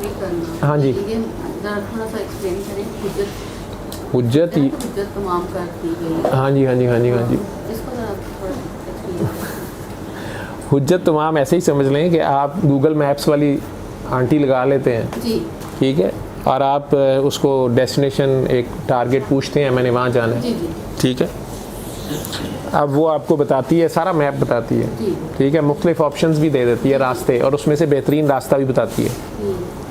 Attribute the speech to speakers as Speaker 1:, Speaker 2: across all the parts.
Speaker 1: भी करना।
Speaker 2: हाँ जी,
Speaker 1: ये थोड़ा सा एक्सप्लेन करें।
Speaker 2: हुज्जत ही,
Speaker 1: हुज्जत तमाम कर दी गई।
Speaker 2: हाँ जी हाँ जी हाँ जी हाँ जी।
Speaker 1: इसको ज़रा थोड़ा एक्सप्लेन करें।
Speaker 2: हुज्जत तमाम ऐसे ही समझ लें कि आप गूगल मैप्स वाली आंटी लगा लेते हैं,
Speaker 1: जी
Speaker 2: ठीक है, और आप उसको डेस्टिनेशन एक टारगेट पूछते हैं, मैंने वहाँ जाना है,
Speaker 1: जी जी
Speaker 2: ठीक है। अब वो आपको बताती है, सारा मैप बताती है,
Speaker 1: जी
Speaker 2: ठीक है, मुख्तलिफ ऑप्शंस भी दे देती है रास्ते, और उसमें से बेहतरीन रास्ता भी बताती है,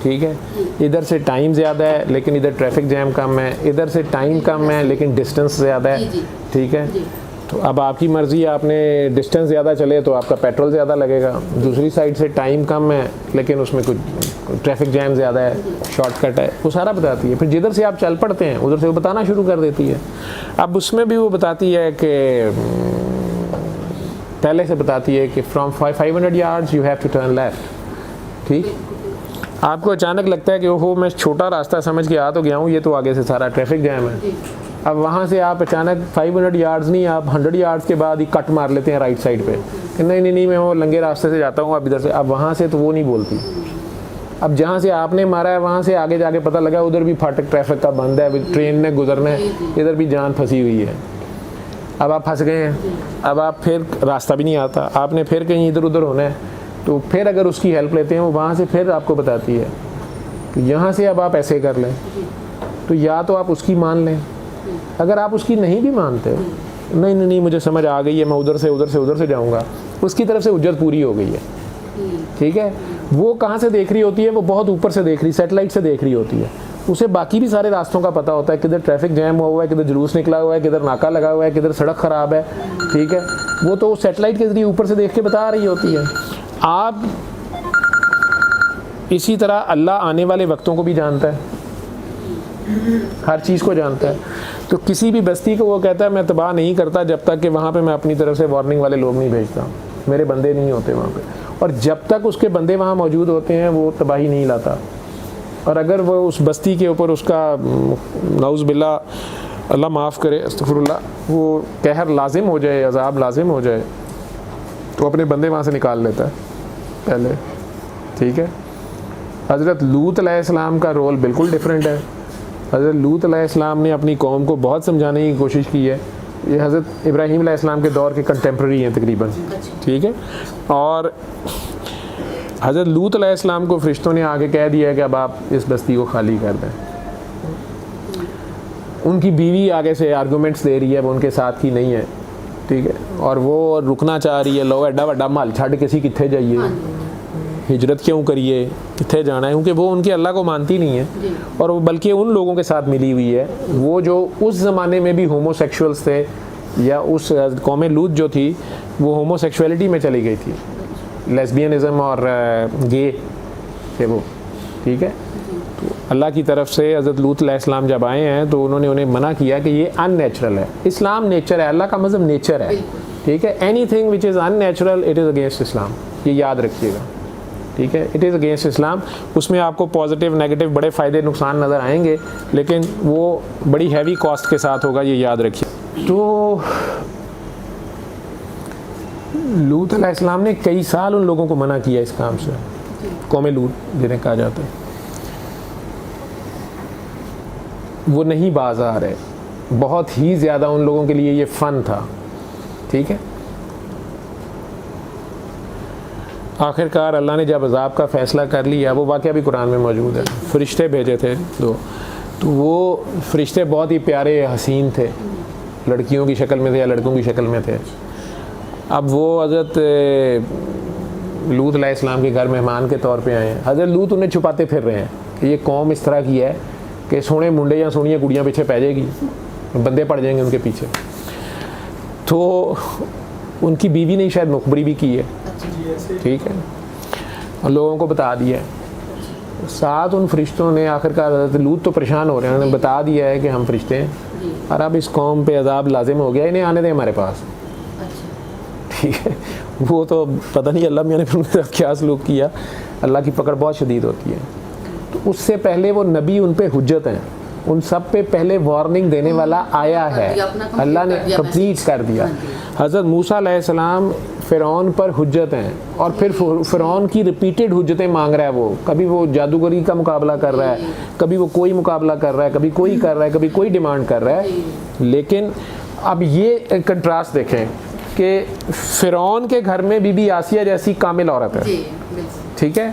Speaker 2: ठीक है। इधर से टाइम ज़्यादा है लेकिन इधर ट्रैफिक जैम कम है, इधर से टाइम कम है लेकिन डिस्टेंस ज़्यादा है,
Speaker 1: जी,
Speaker 2: ठीक है।
Speaker 1: जी
Speaker 2: तो अब आपकी मर्ज़ी, आपने डिस्टेंस ज़्यादा चले तो आपका पेट्रोल ज़्यादा लगेगा, दूसरी साइड से टाइम कम है लेकिन उसमें कुछ ट्रैफिक जैम ज़्यादा है, शॉर्टकट है, वो सारा बताती है। फिर जिधर से आप चल पड़ते हैं उधर से वो बताना शुरू कर देती है। अब उसमें भी वो बताती है कि पहले से बताती है कि from 500 yards you have to turn left, ठीक। आपको अचानक लगता है कि ओहो मैं छोटा रास्ता समझ के आ तो गया हूँ, ये तो आगे से सारा ट्रैफिक जैम है। अब वहाँ से आप अचानक 500 यार्ड्स नहीं, आप 100 यार्ड्स के बाद ही कट मार लेते हैं राइट साइड पे कि नहीं नहीं नहीं मैं वो लंगे रास्ते से जाता हूँ, अब इधर से। अब वहाँ से तो वो नहीं बोलती। अब जहाँ से आपने मारा है वहाँ से आगे जाके पता लगा उधर भी फाटक ट्रैफिक का बंद है, ट्रेन ने गुजरना है, इधर भी जान फंसी हुई है। अब आप फंस गए हैं, अब आप फिर रास्ता भी नहीं आता, आपने फिर कहीं इधर उधर होना है, तो फिर अगर उसकी हेल्प लेते हैं वो वहाँ से फिर आपको बताती है कि यहाँ से अब आप ऐसे कर लें, तो या तो आप उसकी मान लें, अगर आप उसकी नहीं भी मानते, नहीं नहीं नहीं मुझे समझ आ गई है, मैं उधर से जाऊँगा, उसकी तरफ से हुज्जत पूरी हो गई है, ठीक है। वो कहाँ से देख रही होती है, वो बहुत ऊपर से देख रही, सैटेलाइट से देख रही होती है, उसे बाकी भी सारे रास्तों का पता होता है, किधर ट्रैफिक जैम हुआ है, किधर जुलूस निकला हुआ है, किधर नाका लगा हुआ है, किधर सड़क ख़राब है, ठीक है। वो तो सैटेलाइट के ज़रिए ऊपर से देख के बता रही होती है। आप इसी तरह अल्लाह आने वाले वक्तों को भी जानता है, हर चीज़ को जानता है। तो किसी भी बस्ती को वो कहता है मैं तबाह नहीं करता जब तक कि वहाँ पे मैं अपनी तरफ से वार्निंग वाले लोग नहीं भेजता, मेरे बंदे नहीं होते वहाँ पे, और जब तक उसके बंदे वहाँ मौजूद होते हैं वो तबाही नहीं लाता। और अगर वो उस बस्ती के ऊपर उसका नौज़ बिल्ला, अल्लाह माफ़ करे, अस्तग़फिरुल्लाह, वो कहर लाजिम हो जाए, अज़ाब लाजिम हो जाए, तो अपने बंदे वहाँ से निकाल लेता है पहले, ठीक है। हज़रत लूत अलैहिस्सलाम का रोल बिल्कुल डिफरेंट है। हज़रत लूत अलैहिस्सलाम ने अपनी कौम को बहुत समझाने की कोशिश की है। ये हज़रत इब्राहीम अलैहिस्सलाम के दौर के कंटेम्प्रेरी हैं तकरीबन, ठीक है। और हज़रत लूत अलैहिस्सलाम को फरिश्तों ने आगे कह दिया है कि अब आप इस बस्ती को खाली कर दें। उनकी बीवी आगे से आर्गूमेंट्स दे रही है, वो उनके साथ की नहीं है, ठीक है, और वो रुकना चाह रही है, लो एडा वड्डा महल छड़ के कित्थे जाइए, हिजरत क्यों करिए, कित्थे जाना है, क्योंकि वो उनके अल्लाह को मानती नहीं है, और वो बल्कि उन लोगों के साथ मिली हुई है वो जो उस ज़माने में भी होमोसेक्सुअल्स थे, या उस कौम लूत जो थी वो होमोसेक्सुअलिटी में चली गई थी, लेस्बियनिज़म और गे थे वो, ठीक है। तो अल्लाह की तरफ से हज़रत लूत अलैहिस्सलाम जब आए हैं तो उन्होंने उन्हें मना किया कि ये अननेचुरल है। इस्लाम नेचर है, अल्लाह का मज़हब नेचर है, ठीक है। Anything which is unnatural it is against इस्लाम, ये याद रखिएगा, ठीक है। इट इज़ अगेंस्ट इस्लाम। उसमें आपको पॉजिटिव नेगेटिव बड़े फ़ायदे नुकसान नज़र आएंगे, लेकिन वो बड़ी हैवी कॉस्ट के साथ होगा, ये याद रखिए। तो लूत अलैहिस्सलाम ने कई साल उन लोगों को मना किया इस काम से, कौम लूत जिन्हें कहा जाता है, वो नहीं बाज आ रहे, बहुत ही ज़्यादा उन लोगों के लिए ये फ़न था, ठीक है। आखिरकार अल्लाह ने जब अज़ाब का फ़ैसला कर लिया, वो वाक़या भी कुरान में मौजूद है, फ़रिश्ते भेजे थे दो, तो वो फ़रिश्ते बहुत ही प्यारे हसीन थे, लड़कियों की शक्ल में थे या लड़कों की शक्ल में थे। अब वो हज़रत लूत अलैहिस्सलाम के घर मेहमान के तौर पे आए हैं। हज़रत लूत उन्हें छुपाते फिर रहे हैं कि ये कौम इस तरह की है कि सोने मुंडे या सोनिया कुड़ियाँ पीछे पै जाएगी, बंदे पड़ जाएंगे उनके पीछे। तो उनकी बीवी ने शायद मुखबरी भी की है, ठीक है, और लोगों को बता दिया है। साथ उन फरिश्तों ने आखिरकार हज़रत लूत तो परेशान हो रहे हैं, उन्होंने बता दिया है कि हम फरिश्ते हैं और अब इस कौम पे अज़ाब लाजिम हो गया, इन्हें आने दें हमारे पास, ठीक है। वो तो पता नहीं अल्लाह मियाँ ने फिर उनके साथ क्या सलूक किया, अल्लाह की पकड़ बहुत शदीद होती है। तो उससे पहले वो नबी उन पे हुज्जत हैं, उन सब पे पहले वार्निंग देने वाला आया है, अल्लाह ने कंप्लीट कर दिया। हज़रत मूसा अलैहिस्सलाम फ़िरौन पर हुज्जत हैं और फिर फ़िरौन की रिपीटेड हुज्जतें मांग रहा है वो। कभी वो जादूगरी का मुकाबला कर रहा है, कभी वो कोई मुकाबला कर रहा है, कभी कोई कर रहा है, कभी कोई डिमांड कर रहा है। लेकिन अब ये कंट्रास्ट देखें कि फ़िरौन के घर में बीबी आसिया जैसी कामिल औरत है, ठीक है,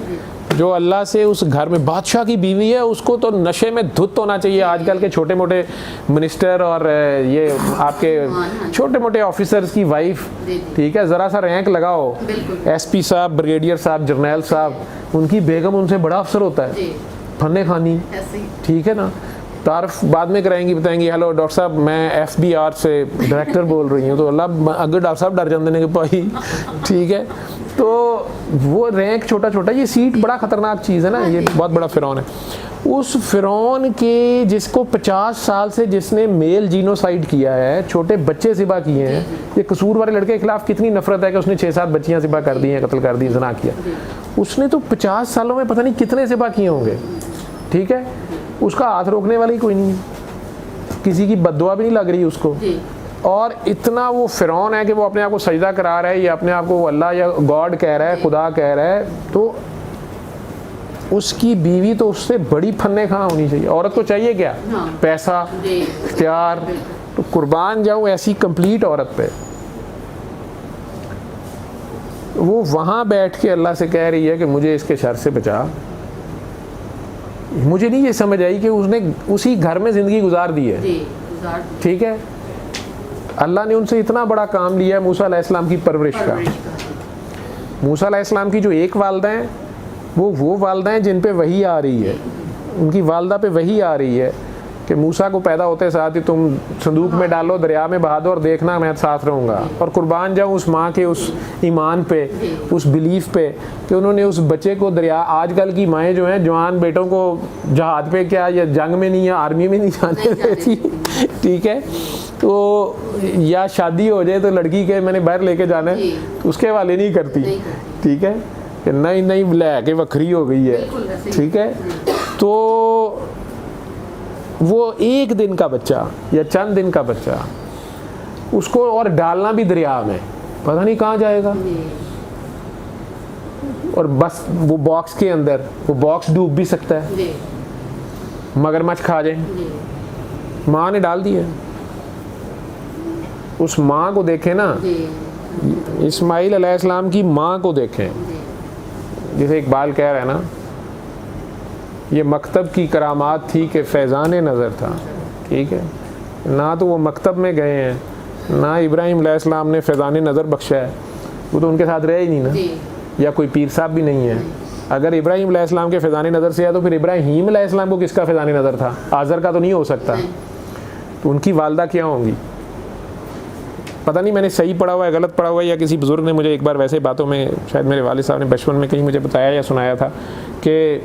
Speaker 2: जो अल्लाह से उस घर में बादशाह की बीवी है, उसको तो नशे में धुत होना चाहिए। आजकल के छोटे मोटे मिनिस्टर और ये आपके छोटे मोटे ऑफिसर्स की वाइफ, ठीक है, ज़रा सा रैंक लगाओ, एसपी साहब, ब्रिगेडियर साहब, जर्नैल साहब, उनकी बेगम उनसे बड़ा अफसर होता है, फन्ने खानी, ठीक है ना, तारफ बाद में कराएंगी, बताएंगी हेलो डॉक्टर साहब मैं FBI से डायरेक्टर बोल रही हूँ, तो अल्लाह अगर डॉक्टर साहब डर जाते हैं कि भाई, ठीक है। तो वो रैंक छोटा छोटा, ये सीट बड़ा ख़तरनाक चीज़ है ना, ये बहुत बड़ा फ़िरौन है। उस फ़िरौन के जिसको 50 साल से जिसने मेल जीनोसाइड किया है, छोटे बच्चे ज़िबा किए हैं, ये कसूर वाले लड़के के खिलाफ कितनी नफरत है कि उसने 6-7 बच्चियाँ ज़िबा कर दी हैं, कत्ल कर दी, ज़िना किया। उसने तो 50 सालों में पता नहीं कितने ज़िबा किए होंगे, ठीक है। उसका हाथ रोकने वाला ही कोई नहीं है, किसी की बद्दुआ भी नहीं लग रही उसको। और इतना वो फ़िरौन है कि वो अपने आप को सजदा करा रहा है, या अपने आप को अल्लाह या गॉड कह रहा है, खुदा कह रहा है, तो उसकी बीवी तो उससे बड़ी फन्ने खां होनी चाहिए। औरत को चाहिए क्या? पैसा, इख्तियार। तो कुर्बान जाऊँ ऐसी कंप्लीट औरत पे। वो वहाँ बैठ के अल्लाह से कह रही है कि मुझे इसके शर से बचा। मुझे नहीं ये समझ आई कि उसने उसी घर में ज़िंदगी गुजार दी है, ठीक है। अल्लाह ने उनसे इतना बड़ा काम लिया है मूसा अलैहिस्सलाम की परवरिश का। मूसा अलैहिस्सलाम की जो एक वालदा हैं, वो वालदा हैं जिन पे वही आ रही है, उनकी वालदा पे वही आ रही है कि मूसा को पैदा होते साथ ही तुम संदूक में डालो, दरिया में बहा दो और देखना मैं साथ रहूँगा। और कुर्बान जाऊँ उस माँ के उस ईमान पे, उस बिलीफ पे कि उन्होंने उस बच्चे को दरिया, आजकल की माएँ जो हैं जवान बेटों को जहाज पे क्या या जंग में नहीं या आर्मी में नहीं जाने देती, ठीक है, तो या शादी हो जाए तो लड़की के मैंने बाहर लेके जाना है तो उसके वाले नहीं करती, ठीक है, कि नहीं ले के वक्री हो गई है, ठीक है। तो वो एक दिन का बच्चा या चंद दिन का बच्चा, उसको और डालना भी दरिया में, पता नहीं कहाँ जाएगा, और बस वो बॉक्स के अंदर, वो बॉक्स डूब भी सकता है, मगरमच्छ खा जाए। माँ ने डाल दिया। उस माँ को देखें ना, इस्माइल अलैहिस्सलाम की माँ को देखें, जैसे इकबाल कह रहा है ना, ये मकतब की करामात थी कि फैज़ान नज़र था, ठीक है। ना तो वो मकतब में गए हैं, ना इब्राहीम अलैहिस्सलाम ने फैज़ान नज़र बख्शा है, वो तो उनके साथ रहे ही नहीं ना, या कोई पीर साहब भी नहीं है। अगर इब्राहीम अलैहिस्सलाम के फैज़ान नज़र से है तो फिर इब्राहीम अलैहिस्सलाम को किसका फैज़ान नज़र था? आज़र का तो नहीं हो सकता। तो उनकी वालदा क्या होंगी? पता नहीं मैंने सही पढ़ा हुआ है, गलत पढ़ा हुआ है, या किसी बुज़ुर्ग ने मुझे एक बार वैसे बातों में, शायद मेरे वालिद साहब ने बचपन में कहीं मुझे बताया या सुनाया था कि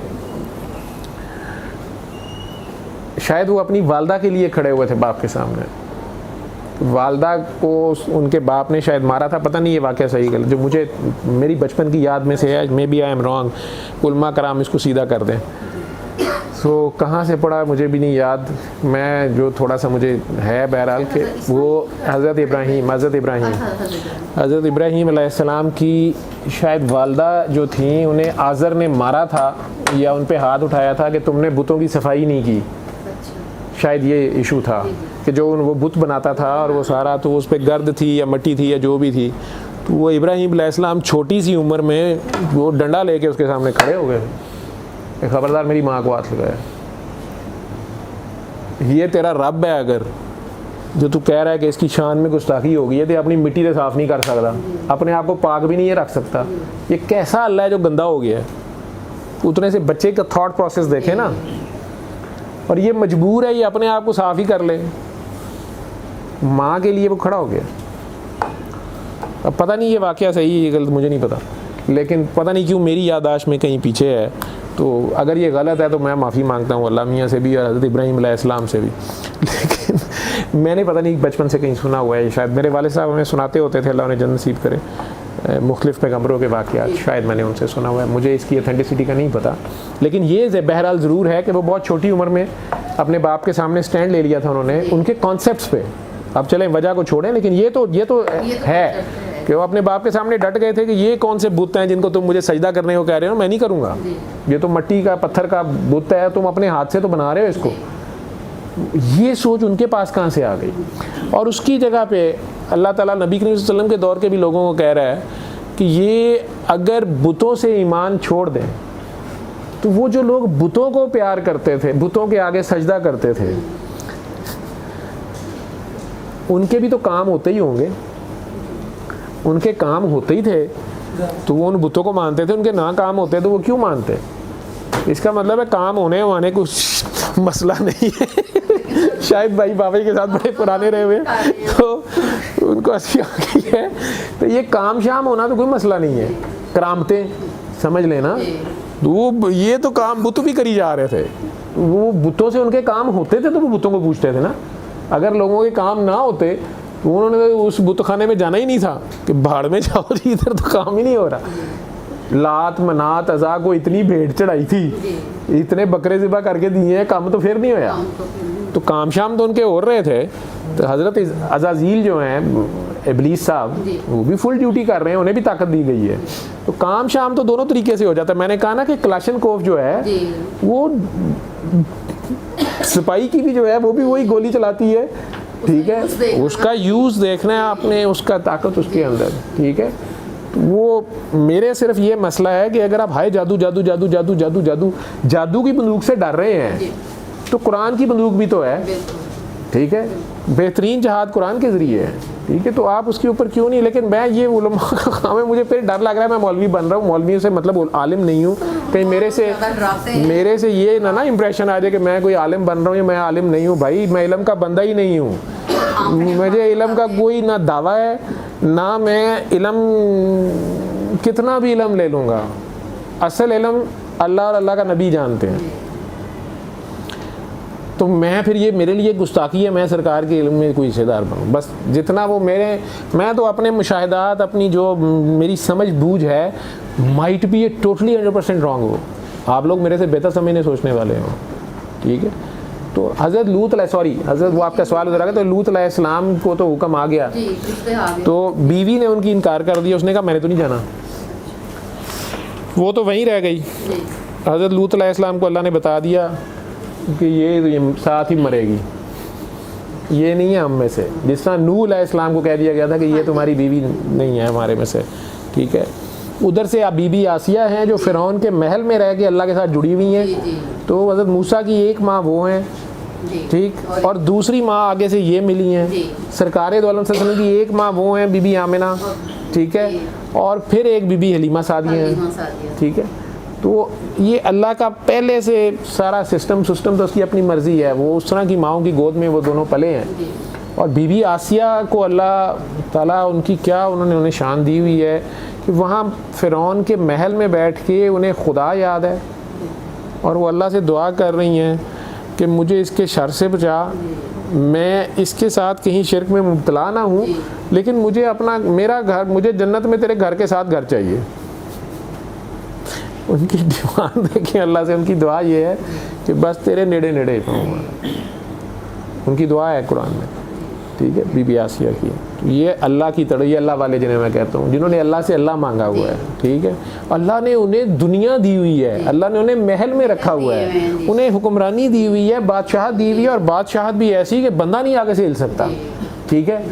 Speaker 2: शायद वो अपनी वालदा के लिए खड़े हुए थे बाप के सामने। वालदा को उनके बाप ने शायद मारा था, पता नहीं ये वाक़या सही गलत, जो मुझे मेरी बचपन की याद में से है, maybe I am wrong, उलमा कराम इसको सीधा कर दें। सो कहाँ से पढ़ा मुझे भी नहीं याद, मैं जो थोड़ा सा मुझे है बहरहाल कि वो हज़रत इब्राहीम अलैहिस्सलाम की शायद वालदा जो थी, उन्हें आज़र ने मारा था या उन पे हाथ उठाया था कि तुमने बुतों की सफाई नहीं की, शायद ये इशू था कि जो वो बुत बनाता था और वो सारा, तो उस पर गर्द थी या मिट्टी थी या जो भी थी, तो वो इब्राहीम अलैहिस्सलाम छोटी सी उम्र में वो डंडा लेके उसके सामने खड़े हो गए, खबरदार मेरी माँ को हाथ लगाया, ये तेरा रब है अगर जो तू कह रहा है कि इसकी शान में गुस्ताखी होगी, ये तो अपनी मिट्टी से साफ़ नहीं कर सकता, अपने आप को पाक भी नहीं ये रख सकता, ये कैसा अल्लाह है जो गंदा हो गया है। उतने से बच्चे का थॉट प्रोसेस देखे ना, और ये मजबूर है ये अपने आप को साफ़ ही कर ले, माँ के लिए वो खड़ा हो गया। अब पता नहीं ये वाक़या सही है गलत मुझे नहीं पता, लेकिन पता नहीं क्यों मेरी याददाश्त में कहीं पीछे है, तो अगर ये गलत है तो मैं माफ़ी मांगता हूँ अल्लाह मियाँ से भी और हज़रत इब्राहीम अलैहिस्सलाम से भी। लेकिन मैंने पता नहीं बचपन से कहीं सुना हुआ है, शायद मेरे वालिद साहब हमें सुनाते होते थे, अल्लाह उन्हें जन्नत नसीब करे, मुख्तलिफ़ पैगम्बरों के वाक़यात, शायद मैंने उनसे सुना हुआ है, मुझे इसकी ऑथेंटिसिटी का नहीं पता। लेकिन ये बहरहाल ज़रूर है कि वो बहुत छोटी उम्र में अपने बाप के सामने स्टैंड ले लिया था उन्होंने, उनके कॉन्सेप्ट्स पे। अब चलें वजह को छोड़ें, लेकिन ये तो है कि वो अपने बाप के सामने डट गए थे कि ये कौन से बुत हैं जिनको तुम मुझे सजदा करने को कह रहे हो, मैं नहीं करूँगा, ये तो मिट्टी का पत्थर का बुत है, तुम अपने हाथ से तो बना रहे हो इसको। ये सोच उनके पास कहाँ से आ गई? और उसकी जगह पे अल्लाह ताला नबी करीम सल्लल्लाहु अलैहि वसल्लम के दौर के भी लोगों को कह रहा है कि ये अगर बुतों से ईमान छोड़ दें तो वो जो लोग बुतों को प्यार करते थे, बुतों के आगे सजदा करते थे, उनके भी तो काम होते ही होंगे, उनके काम होते ही थे, तो वो उन बुतों को मानते थे। उनके ना काम होते तो वो क्यों मानते? इसका मतलब है काम होने वाने कुछ मसला नहीं है। शायद भाई बाबा के साथ बड़े पुराने रहे हुए तो उनको हंसी आ गई है। तो ये काम शाम होना तो कोई मसला नहीं है, करामतें समझ लेना। वो ये तो काम बुत भी करी जा रहे थे, वो बुतों से उनके काम होते थे तो वो बुतों को पूछते थे ना। अगर लोगों के काम ना होते तो उन्होंने उस बुत खाने में जाना ही नहीं था कि भाड़ में जाओ जी, इधर तो काम ही नहीं हो रहा। लात मनात अज़ा को इतनी भेंट चढ़ाई थी, इतने बकरे ज़िबा करके दिए हैं, काम तो फिर नहीं होया। तो काम शाम तो उनके हो रहे थे। तो हज़रत अज़ाज़ील जो हैं इब्लीस साहब, वो भी फुल ड्यूटी कर रहे हैं, उन्हें भी ताकत दी गई है। तो काम शाम तो दोनों तरीके से हो जाता है। मैंने कहा ना कि क्लाशनकोफ जो है वो सिपाही की भी जो है वो भी वही गोली चलाती है, ठीक है, उसका यूज़ देखना है आपने, उसका ताकत उसके अंदर, ठीक है। वो मेरे सिर्फ ये मसला है कि अगर आप हाय जादू जादू जादू जादू जादू जादू जादू की बंदूक से डर रहे हैं तो कुरान की बंदूक भी तो है, ठीक है, बेहतरीन जहाद कुरान के ज़रिए है, ठीक है। तो आप उसके ऊपर क्यों नहीं? लेकिन मैं ये उलमा का काम है, मुझे फिर डर लग रहा है मैं मौलवी बन रहा हूँ, मौलवियों से मतलब आलिम नहीं हूँ, कहीं मेरे से ये ना इम्प्रेशन आ जाए कि मैं कोई आलिम बन रहा हूँ या मैं आलिम नहीं हूँ। भाई मैं इल्म का बंदा ही नहीं हूँ, मुझे इल्म का कोई ना दावा है ना, मैं इल्म कितना भी इल्म ले लूँगा, असल इल्म अल्लाह और अल्लाह का नबी जानते हैं। तो मैं फिर ये मेरे लिए गुस्ताखी है मैं सरकार के इल्म में कोई हिस्सेदार बनूँ। बस जितना वो मैं तो अपने मुशाहिदात, अपनी जो मेरी समझ बूझ है, माइट भी ये टोटली 100% रॉन्ग हो, आप लोग मेरे से बेहतर समझने सोचने वाले हो, ठीक है। तो हज़रत लूत हज़रत वो आपका सवाल उधर आ गया, तो लूत अलैहिस्सलाम को तो हुक्म आ गया, तो बीवी ने उनकी इनकार कर दिया, उसने कहा मैंने तो नहीं जाना, वो तो वहीं रह गई। हज़रत लूत अलैहिस्सलाम को अल्लाह ने बता दिया कि ये साथ ही मरेगी, ये नहीं है हम में से, जिस तरह नूह अलैहिस्सलाम को कह दिया गया था कि ये तुम्हारी बीवी नहीं है हमारे में से, ठीक है। उधर से आप बीबी आसिया हैं जो फ़िरौन के महल में रह के अल्लाह के साथ जुड़ी हुई हैं, तो हज़रत मूसा की एक माँ वो हैं, ठीक, और दूसरी माँ आगे से ये मिली हैं। सरकार दो आलम सल्लल्लाहु अलैहि वसल्लम की एक माँ वो हैं बीबी आमिना, ठीक है, और फिर एक बीबी हलीमा सादिया हैं, ठीक है। तो ये अल्लाह का पहले से सारा सिस्टम तो उसकी अपनी मर्ज़ी है, वो उस तरह की माँओं की गोद में वो दोनों पले हैं। और बीबी आसिया को अल्लाह ताला उनकी क्या उन्हें शान दी हुई है कि वहाँ फ़िरौन के महल में बैठ के उन्हें खुदा याद है और वो अल्लाह से दुआ कर रही हैं कि मुझे इसके शर से बचा, मैं इसके साथ कहीं शिरक में मुब्तला ना हूँ, लेकिन मुझे मेरा घर, मुझे जन्नत में तेरे घर के साथ घर चाहिए। उनकी डिमांड देखिए अल्लाह से, उनकी दुआ ये है कि बस तेरे नेड़े नेड़े रहूँगा, उनकी दुआ है कुरान में, ठीक है, बीबी आसिया की। तो ये अल्लाह की तरह, ये अल्लाह वाले जिन्हें मैं कहता हूँ, जिन्होंने अल्लाह से अल्लाह मांगा हुआ है, ठीक है। अल्लाह ने उन्हें दुनिया दी हुई है, अल्लाह ने उन्हें महल में रखा हुआ है, उन्हें हुक्मरानी दी हुई है, बादशाहत दी हुई है, और बादशाहत भी ऐसी कि बंदा नहीं आगे से हिल सकता, ठीक है।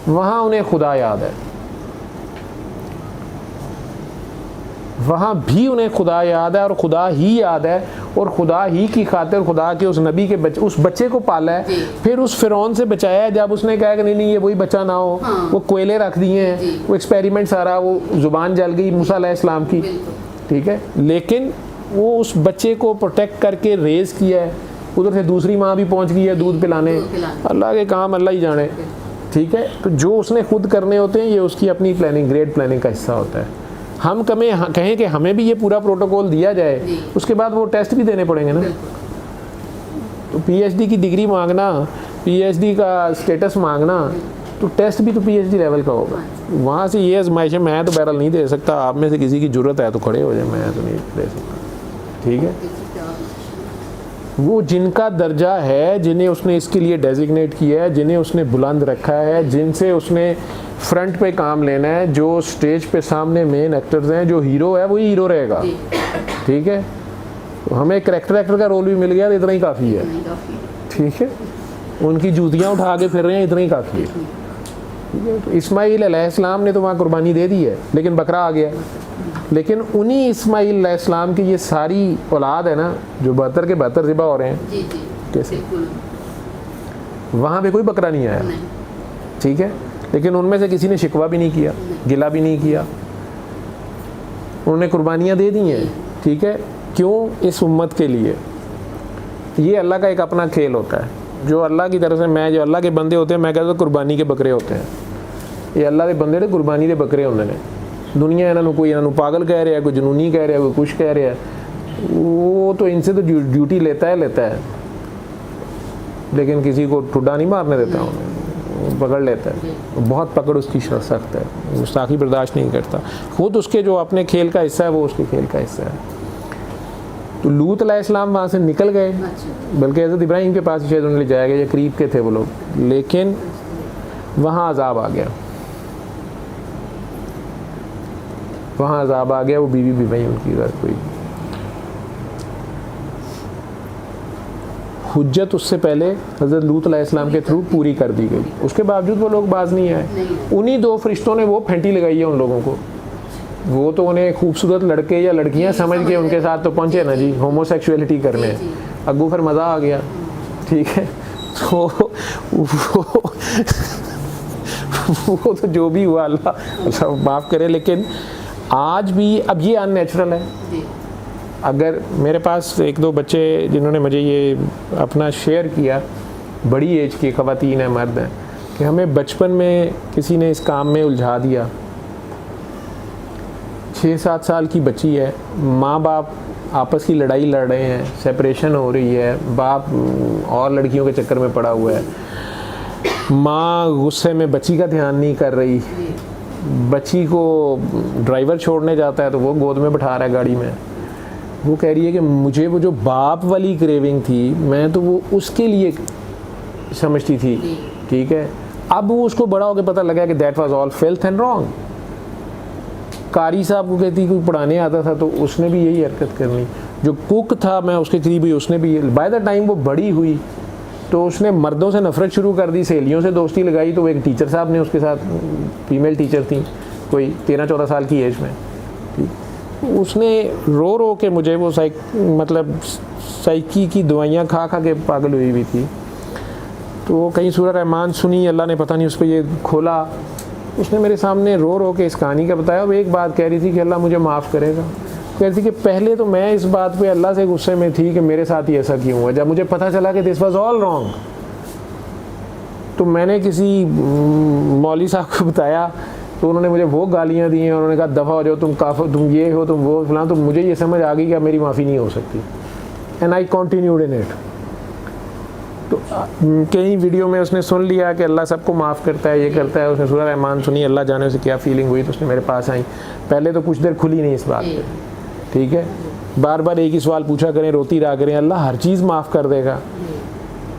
Speaker 2: वहाँ उन्हें खुदा याद है, वहाँ भी उन्हें खुदा याद है और खुदा ही याद है, और खुदा ही की खातिर खुदा के उस नबी के उस बच्चे को पाला है, फिर उस फ़िरौन से बचाया है जब उसने कहा कि नहीं ये वही बच्चा ना हो। हाँ। वो कोयले रख दिए हैं, वो एक्सपेरिमेंट सारा, वो ज़ुबान जल गई मूसा अलैहिस्सलाम की, ठीक है, लेकिन वो उस बच्चे को प्रोटेक्ट करके रेज़ किया है। उधर से दूसरी माँ भी पहुँच गई है दूध पिलाने, अल्लाह के काम अल्लाह ही जाने, ठीक है। तो जो उसने खुद करने होते हैं ये उसकी अपनी प्लानिंग, ग्रेट प्लानिंग का हिस्सा होता है। हम कहें कि हमें भी ये पूरा प्रोटोकॉल दिया जाए, उसके बाद वो टेस्ट भी देने पड़ेंगे ना। तो पीएचडी की डिग्री मांगना, पीएचडी का स्टेटस मांगना, तो टेस्ट भी तो पीएचडी लेवल का होगा। वहाँ से ये आजमाइशें मैं तो बहरहाल नहीं दे सकता, आप में से किसी की ज़रूरत है तो खड़े हो जाए, मैं तो नहीं दे सकता, ठीक है। वो जिनका दर्जा है, जिन्हें उसने इसके लिए डेजिग्नेट किया है, जिन्हें उसने बुलंद रखा है, जिनसे उसने फ्रंट पे काम लेना है, जो स्टेज पे सामने मेन एक्टर्स हैं, जो हीरो है वही हीरो रहेगा। ठीक है, तो हमें करेक्टर एक्टर का रोल भी मिल गया तो इतना ही काफ़ी है। ठीक है, उनकी जूतियाँ उठा के फिर रहे हैं, इतना ही काफ़ी है। ठीक है, तो इस्माइल अलैहिस्सलाम ने तो वहाँ कुर्बानी दे दी है, लेकिन बकरा आ गया। लेकिन उन्हीं इस्माइल अलैहिस्सलाम की ये सारी औलाद है ना, जो 72 के 72 ज़िबा हो रहे हैं, कैसे वहाँ पे कोई बकरा नहीं आया। ठीक है, लेकिन उनमें से किसी ने शिकवा भी नहीं किया, गिला भी नहीं किया, उन्होंने कुर्बानियाँ दे दी हैं। ठीक है, क्यों? इस उम्मत के लिए। ये अल्लाह का एक अपना खेल होता है। जो अल्लाह की तरफ से, मैं जो अल्लाह के बंदे होते हैं, मैं कहता हूँ कुर्बानी के बकरे होते हैं। ये अल्लाह के बंदे ने कुर्बानी के बकरे उन्होंने। दुनिया इन्होंने कोई इन्होंने पागल कह रहा है, कोई जुनूनी कह रहा है, कोई कुछ कह रहा है, वो तो इनसे तो ड्यूटी लेता है, लेकिन किसी को ठुड्डा नहीं मारने देता उन्हें, पकड़ लेता है। बहुत पकड़ उसकी सख्त है, गुस्ताखी बर्दाश्त नहीं करता। खुद उसके जो अपने खेल का हिस्सा है वो उसके खेल का हिस्सा है। तो लूत अलैहिस्सलाम वहाँ से निकल गए, बल्कि हज़रत इब्राहीम के पास शायद उन्हें ले जाया गया, या करीब के थे वो लोग, लेकिन वहाँ अजाब आ गया। वहाँ अजाब आ गया, वो बीवी भी वहीं उनकी गर्क हुई। हुज्जत उससे पहले हज़रत लूत अलैहिस्सलाम के थ्रू पूरी कर दी गई, उसके बावजूद वो लोग बाज नहीं आए। उन्हीं 2 फरिश्तों ने वो फेंटी लगाई है उन लोगों को। वो तो उन्हें खूबसूरत लड़के या लड़कियां समझ के उनके साथ तो पहुंचे ना जी, होमोसेक्सुअलिटी करने। अगू फिर मज़ा आ गया। ठीक है, तो वो तो जो भी हुआ अल्लाह माफ़ करे, लेकिन आज भी अब ये अननेचुरल है। अगर मेरे पास 1-2 बच्चे जिन्होंने मुझे ये अपना शेयर किया, बड़ी एज की ख़वातीन है, मर्द हैं, कि हमें बचपन में किसी ने इस काम में उलझा दिया। 6-7 साल की बच्ची है, माँ बाप आपस की लड़ाई लड़ रहे हैं, सेपरेशन हो रही है, बाप और लड़कियों के चक्कर में पड़ा हुआ है, माँ गुस्से में बच्ची का ध्यान नहीं कर रही, बच्ची को ड्राइवर छोड़ने जाता है तो वो गोद में बैठा रहा है गाड़ी में। वो कह रही है कि मुझे वो जो बाप वाली क्रेविंग थी, मैं तो वो उसके लिए समझती थी। ठीक है, अब वो उसको बड़ा होकर पता लगा कि that was all filth and wrong. कारी साहब को कहती कोई पढ़ाने आता था तो उसने भी यही हरकत करनी। जो कुक था, मैं उसके करीब हुई, उसने भी। बाय द टाइम वो बड़ी हुई तो उसने मर्दों से नफरत शुरू कर दी, सहेलियों से दोस्ती लगाई। तो एक टीचर साहब ने उसके साथ, फीमेल टीचर थी, कोई 13-14 साल की एज में, उसने रो रो के मुझे वो मतलब साइकी की दवाइयाँ खा खा के पागल हुई हुई थी। तो वो कहीं सूरह रहमान सुनी, अल्लाह ने पता नहीं उस पर ये खोला, उसने मेरे सामने रो रो के इस कहानी का बताया। वो एक बात कह रही थी कि अल्लाह मुझे माफ़ करेगा। कह रही थी कि पहले तो मैं इस बात पे अल्लाह से गुस्से में थी कि मेरे साथ ही ऐसा क्यों हुआ। जब मुझे पता चला कि दिस वाज ऑल रॉन्ग, तो मैंने किसी मौलवी साहब को बताया, तो उन्होंने मुझे वो गालियाँ दी हैं। उन्होंने कहा दफ़ा हो जाओ, तुम काफिर, तुम ये हो, तुम वो फलां। तो मुझे ये समझ आ गई कि मेरी माफ़ी नहीं हो सकती, and I continued in it. तो कई वीडियो में उसने सुन लिया कि अल्लाह सबको माफ़ करता है, ये करता है। उसने सूरह रहमान सुनी, अल्लाह जाने उसे क्या फीलिंग हुई। तो उसने मेरे पास आई, पहले तो कुछ देर खुली नहीं इस बात पे। ठीक है, बार बार एक ही सवाल पूछा करें, रोती रहा करें, अल्लाह हर चीज़ माफ़ कर देगा।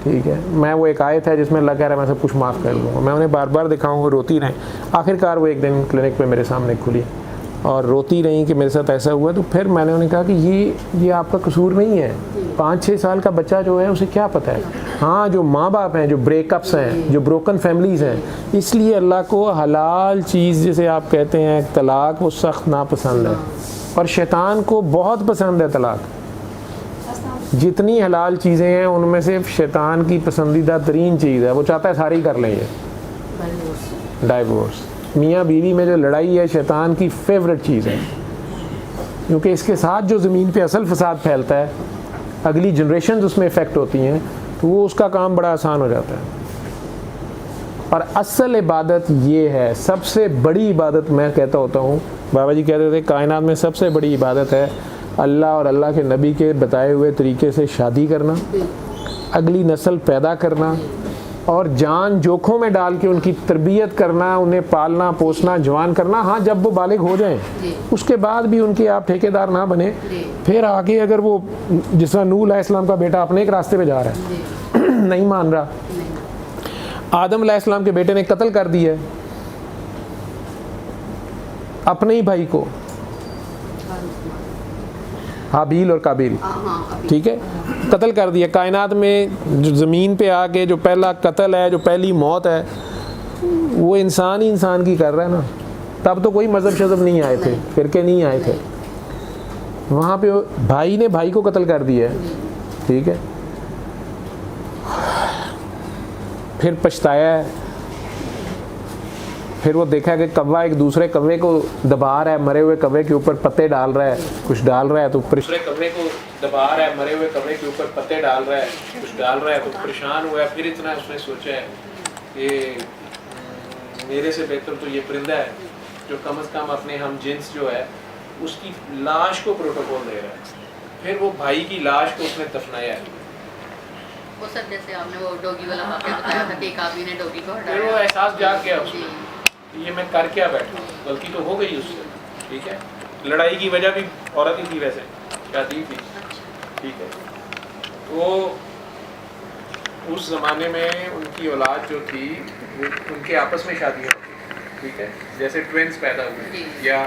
Speaker 2: ठीक है, मैं वो एक आयत है जिसमें अल्लाह कह रहा है मैं सब कुछ माफ़ कर दूँगा। मैं उन्हें बार बार दिखाऊँगा, रोती रहें। आखिरकार वो एक दिन क्लिनिक पे मेरे सामने खुली और रोती रही कि मेरे साथ ऐसा हुआ। तो फिर मैंने उन्हें कहा कि ये आपका कसूर नहीं है। 5-6 साल का बच्चा जो है उसे क्या पता है। हाँ, जो माँ बाप हैं, जो ब्रेकअप्स हैं, जो ब्रोकन फैमिलीज़ हैं, इसलिए अल्लाह को हलाल चीज़ जिसे आप कहते हैं तलाक, वो सख्त नापसंद है। और शैतान को बहुत पसंद है तलाक। जितनी हलाल चीज़ें हैं उनमें से शैतान की पसंदीदा तरीन चीज़ है, वो चाहता है सारी कर लेंगे, डाइवोर्स। मियाँ बीवी में जो लड़ाई है शैतान की फेवरेट चीज़ है, क्योंकि इसके साथ जो ज़मीन पे असल फसाद फैलता है, अगली जनरेशन उसमें इफ़ेक्ट होती हैं, तो वो उसका काम बड़ा आसान हो जाता है। और असल इबादत ये है, सबसे बड़ी इबादत मैं कहता होता हूँ, बाबा जी कहते थे कायनात में सबसे बड़ी इबादत है अल्लाह और अल्लाह के नबी के बताए हुए तरीके से शादी करना, अगली नस्ल पैदा करना, और जान जोखों में डाल के उनकी तरबियत करना, उन्हें पालना पोसना, जवान करना। हाँ, जब वो बालिग हो जाएं उसके बाद भी उनके आप ठेकेदार ना बने। फिर आगे अगर वो जिस तरह नूह अलैहिस्सलाम का बेटा अपने एक रास्ते पे जा रहा है नहीं मान रहा, आदम अलैहिस्सलाम के बेटे ने कत्ल कर दिया अपने ही भाई को, हाबील और काबिल, ठीक है, कत्ल कर दिया। कायनात में जो ज़मीन पे आके जो पहला कत्ल है, जो पहली मौत है, वो इंसान ही इंसान की कर रहा है ना। तब तो कोई मज़हब शज़ब नहीं आए थे, फिरके नहीं आए थे। वहाँ पे भाई ने भाई को कत्ल कर दिया है, ठीक है, फिर पछताया है। फिर वो देखा कि कौवा एक दूसरे कौवे को दबा रहा है, मरे हुए कौवे के ऊपर पत्ते डाल रहा है, कुछ डाल रहा है, तो दूसरे कौवे को दबा रहा है, मरे हुए कौवे के ऊपर पत्ते डाल रहा है, कुछ डाल रहा है, तो परेशान हुआ। फिर इतना उसने सोचा है कि मेरे से बेहतर तो ये परिंदा है जो कम से कम अपने हम जिन्स जो है उसकी लाश को प्रोटोकॉल दे रहा है। फिर वो भाई की लाश को उसने दफनाया है।
Speaker 1: वो सर जैसे आपने वो डॉगी वाला वाक़या बताया था कि एक आदमी ने डॉगी को हटाया,
Speaker 2: फिर वो एहसास जाग गया उसमें, ये मैं कर क्या बैठा, गलती तो हो गई उससे, ठीक है। लड़ाई की वजह भी औरत ही थी, वैसे शादी थी, ठीक है। तो उस ज़माने में उनकी औलाद जो थी वो उनके आपस में शादियाँ होती, ठीक है, जैसे ट्विंस पैदा हुए या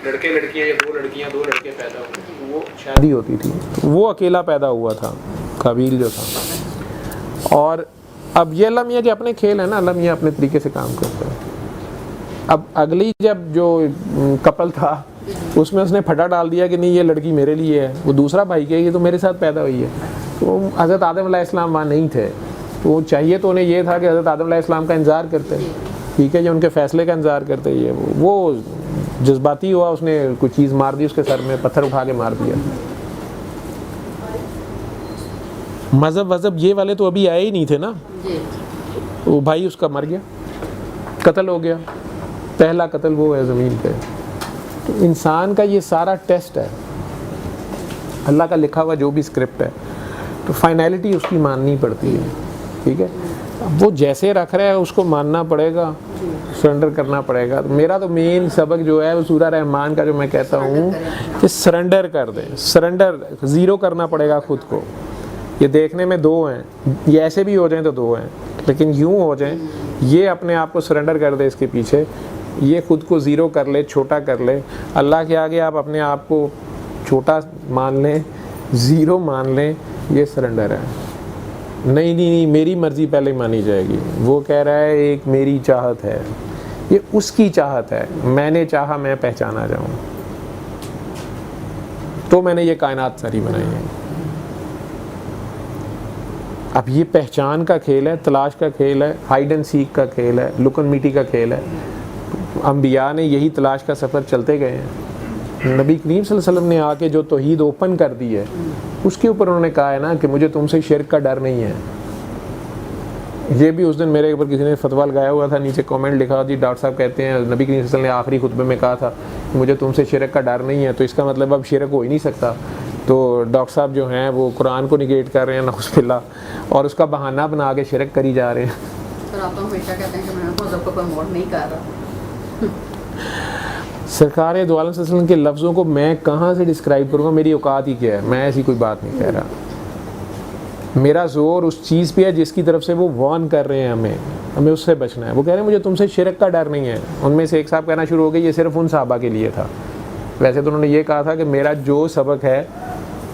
Speaker 2: लड़के लड़कियाँ या दो लड़कियाँ दो लड़के पैदा हुए, तो वो शादी होती थी। तो वो अकेला पैदा हुआ था, काबिल जो था। और अब ये अल्लाह मियाँ के अपने खेल है ना, अल्लाह मियाँ अपने तरीके से काम करता है। अब अगली जब जो कपल था उसमें उसने फटा डाल दिया कि नहीं ये लड़की मेरे लिए है, वो दूसरा भाई के ये तो मेरे साथ पैदा हुई है। तो हज़रत आदम अलैहिस्सलाम वहाँ नहीं थे, तो चाहिए तो उन्हें ये था कि हज़रत आदम अलैहिस्सलाम का इंतज़ार करते, ठीक है, या उनके फ़ैसले का इंतज़ार करते। ये वो जज्बाती हुआ, उसने कोई चीज़ मार दी उसके सर में, पत्थर उठा के मार दिया। मज़हब वज़हब ये वाले तो अभी आए ही नहीं थे ना। वो भाई उसका मर गया, कत्ल हो गया, पहला कत्ल वो है ज़मीन पे। तो इंसान का ये सारा टेस्ट है, अल्लाह का लिखा हुआ जो भी स्क्रिप्ट है, तो फाइनलिटी उसकी माननी पड़ती है, ठीक है। अब वो जैसे रख रहा है उसको मानना पड़ेगा, सरेंडर करना पड़ेगा। तो मेरा तो मेन सबक जो है वो सूरह रहमान का जो मैं कहता हूँ कि सरेंडर कर दें, सरेंडर ज़ीरो करना पड़ेगा ख़ुद को। ये देखने में दो हैं, ये ऐसे भी हो जाएं तो दो हैं, लेकिन यूँ हो जाएं, ये अपने आप को सरेंडर कर दे इसके पीछे, ये ख़ुद को ज़ीरो कर ले, छोटा कर ले। अल्लाह के आगे आप अपने आप को छोटा मान लें, ज़ीरो मान लें, ये सरेंडर है। नहीं नहीं नहीं, मेरी मर्ज़ी पहले मानी जाएगी। वो कह रहा है एक मेरी चाहत है, ये उसकी चाहत है, मैंने चाहा मैं पहचाना जाऊँ, तो मैंने ये कायनात सारी बनाई है। अब ये पहचान का खेल है, तलाश का खेल है, हाइड एंड सीक का खेल है, लुकन मिटी का खेल है। अंबिया ने यही तलाश का सफ़र चलते गए हैं। नबी करीम सल्लल्लाहु अलैहि वसल्लम ने आके जो तौहीद ओपन कर दी है, उसके ऊपर उन्होंने कहा है ना कि मुझे तुमसे शिर्क का डर नहीं है। ये भी उस दिन मेरे ऊपर किसी ने फतवा लगाया हुआ था, नीचे कमेंट लिखा जी डॉक्टर साहब कहते हैं नबी करीम सल्लल्लाहु अलैहि वसल्लम ने आखिरी खुतबे में कहा था मुझे तुमसे शिर्क का डर नहीं है, तो इसका मतलब अब शिर्क हो ही नहीं सकता। तो डॉक्टर साहब जो हैं वो कुरान को निगेट कर रहे हैं नौज़ुबिल्लाह, और उसका बहाना बना के शिर्क करी जा रहे हैं।
Speaker 1: सर आप तो हमेशा कहते हैं कि मैं मज़हब को प्रमोट नहीं कर रहा।
Speaker 2: सरकार दो आलम सल्लल्लाहु अलैहि वसल्लम के लफ्ज़ों को मैं कहाँ से डिस्क्राइब करूँगा, मेरी औकात ही क्या है, मैं ऐसी कोई बात नहीं कह रहा। मेरा ज़ोर उस चीज़ पे है जिसकी तरफ से वो वार्न कर रहे हैं, हमें उससे बचना है। वो कह रहे हैं मुझे तुमसे शिरक का डर नहीं है। उनमें से एक साहब कहना शुरू हो गए ये सिर्फ उन साहबा के लिए था। वैसे तो उन्होंने ये कहा था कि मेरा जो सबक है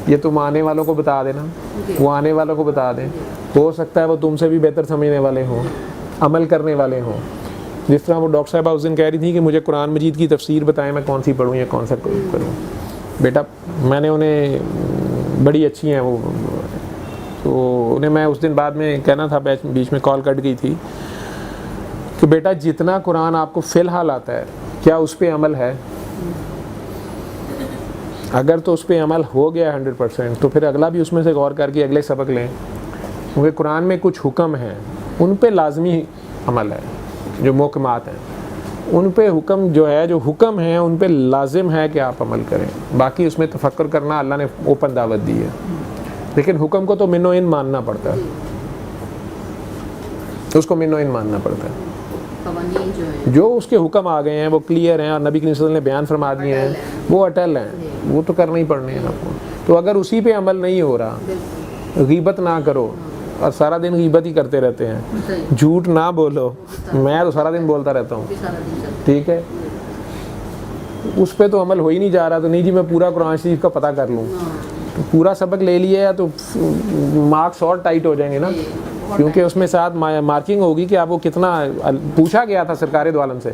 Speaker 2: ये तुम आने वालों को बता देना, वो आने वालों को बता दें, हो सकता है वो तुमसे भी बेहतर समझने वाले हों, अमल करने वाले हों। जिस तरह वो डॉक्टर साहबा उस दिन कह रही थी कि मुझे कुरान मजीद की तफसीर बताएं, मैं कौन सी पढ़ूँ या कौन सा करूँ। बेटा मैंने उन्हें बड़ी अच्छी हैं वो, तो उन्हें मैं उस दिन बाद में कहना था, बीच में कॉल कट गई थी कि बेटा जितना कुरान आपको फ़िलहाल आता है क्या उस पर अमल है? अगर तो उस पर अमल हो गया 100% तो फिर अगला भी उसमें से गौर करके अगले सबक लें, क्योंकि कुरान में कुछ हुक्म हैं उन पे लाजमी अमल है, जो मुहकमात हैं उन पे हुक्म जो है, जो हुक्म हैं उन पे लाजिम है कि आप अमल करें। बाकी उसमें तफक्कुर करना अल्लाह ने ओपन दावत दी है, लेकिन हुक्म को तो मिनो इन मानना पड़ता है। उसको मिनोइन मानना पड़ता है।
Speaker 1: कवानीन जो है
Speaker 2: जो उसके हुक्म आ गए हैं वो क्लियर हैं और नबी करीम सल्लल्लाहु अलैहि वसल्लम ने बयान फरमा दिए
Speaker 1: अटल
Speaker 2: हैं, वो अटल हैं, वो तो करने ही पड़ने हैं आपको। तो अगर उसी पे अमल नहीं हो रहा,
Speaker 1: बिल्कुल
Speaker 2: गीबत ना करो और सारा दिन गीबत ही करते रहते हैं,
Speaker 1: सही,
Speaker 2: झूठ ना बोलो, मैं तो सारा दिन बोलता रहता हूँ,
Speaker 1: भी सारा दिन चलता
Speaker 2: ठीक है, उस पे तो अमल हो ही नहीं जा रहा, तो नहीं जी मैं पूरा कुरान शरीफ का पता कर लूँ,
Speaker 1: है। हाँ,
Speaker 2: तो पूरा सबक ले लिया तो मार्क्स और टाइट हो जाएंगे ना,
Speaker 1: ये बहुत
Speaker 2: क्योंकि उसमें साथ मार्किंग होगी कि आपको कितना। पूछा गया था सरकार दो आलम से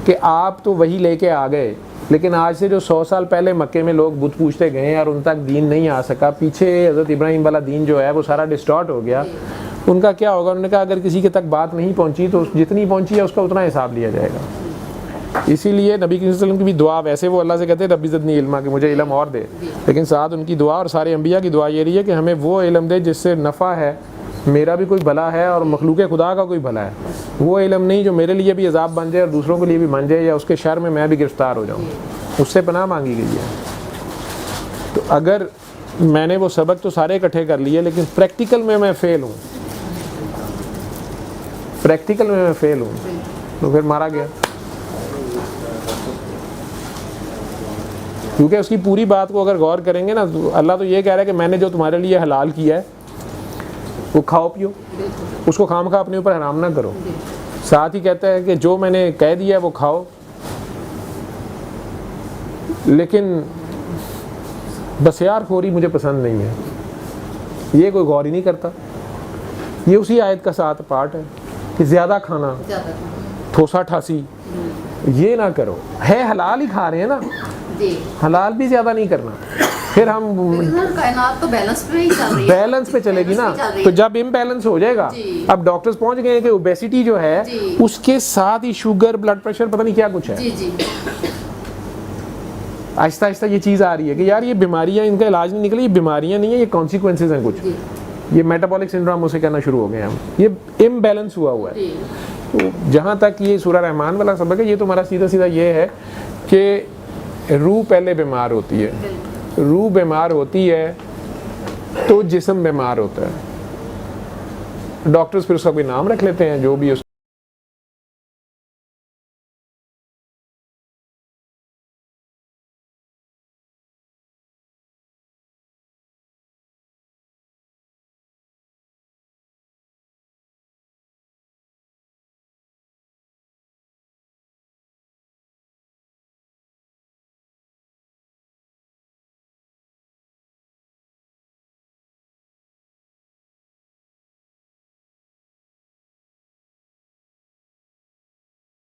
Speaker 2: कि आप तो वही लेके आ गए, लेकिन आज से जो 100 साल पहले मक्के में लोग बुत पूछते गए और उन तक दीन नहीं आ सका, पीछे हज़रत इब्राहिम वाला दीन जो है वो सारा डिस्टॉर्ट हो गया, उनका क्या होगा? उन्होंने कहा अगर किसी के तक बात नहीं पहुंची तो जितनी पहुंची है उसका उतना हिसाब लिया जाएगा। इसीलिए नबी सल्लल्लाहु अलैहि वसल्लम की भी दुआ, वैसे वो अल्लाह से कहते हैं रब्बी ज़िदनी इल्मा, कि मुझे इल्म और दे, लेकिन साथ उनकी दुआ और सारे अंबिया की दुआ ये रही है कि हमें वो इल्म दे जिससे नफ़ा है, मेरा भी कोई भला है और मखलूक खुदा का कोई भला है, वो इल्म नहीं जो मेरे लिए भी अजाब बन जाए और दूसरों के लिए भी बन जाए या उसके शर में मैं भी गिरफ्तार हो जाऊँ, उससे पनाह मांगी गई है। तो अगर मैंने वो सबक तो सारे इकट्ठे कर लिए, लेकिन प्रैक्टिकल में मैं फ़ेल हूँ, प्रैक्टिकल में मैं फ़ेल हूँ, तो फिर मारा गया। क्योंकि उसकी पूरी बात को अगर गौर करेंगे ना, तो अल्लाह तो ये कह रहा है कि मैंने जो तुम्हारे लिए हलाल किया है वो खाओ पियो, उसको खामखा अपने ऊपर हराम ना करो। साथ ही कहता है कि जो मैंने कह दिया है वो खाओ, लेकिन बसियार खोरी मुझे पसंद नहीं है, ये कोई गौर ही नहीं करता। ये उसी आयत का साथ पार्ट है कि ज़्यादा खाना,
Speaker 1: ज़्यादा
Speaker 2: ठोसा ठासी ये ना करो, है हलाल ही खा रहे हैं ना,
Speaker 1: जी,
Speaker 2: हलाल भी ज़्यादा नहीं करना, फिर हम
Speaker 1: लेकिन कायनात तो बैलेंस पे ही चल रही है,
Speaker 2: बैलेंस पे चलेगी ना।
Speaker 1: बैलेंस पे चल रही
Speaker 2: तो
Speaker 1: है।
Speaker 2: जब इम्बैलेंस हो जाएगा,
Speaker 1: जी।
Speaker 2: अब डॉक्टर्स पहुंच गए हैं कि ओबेसिटी जो है
Speaker 1: जी।
Speaker 2: उसके साथ ही शुगर, ब्लड प्रेशर, पता नहीं क्या कुछ है,
Speaker 1: जी जी,
Speaker 2: आहिस्ता आहिस्ता ये चीज़ आ रही है कि यार ये बीमारियां, इनका इलाज नहीं निकले, ये बीमारियां नहीं है, ये कॉन्सिक्वेंसेज हैं कुछ,
Speaker 1: जी
Speaker 2: ये मेटाबॉलिक सिंड्रोम उसे कहना शुरू हो गए हम, ये इम्बैलेंस हुआ हुआ है।
Speaker 1: जी,
Speaker 2: तो जहाँ तक ये सूरह रहमान वाला सबक है, ये तो हमारा सीधा सीधा ये है कि रूह पहले बीमार होती है,
Speaker 1: बिल्कुल
Speaker 2: रूह बीमार होती है तो जिस्म बीमार होता है। डॉक्टर्स फिर उसका कोई नाम रख लेते हैं, जो भी उसका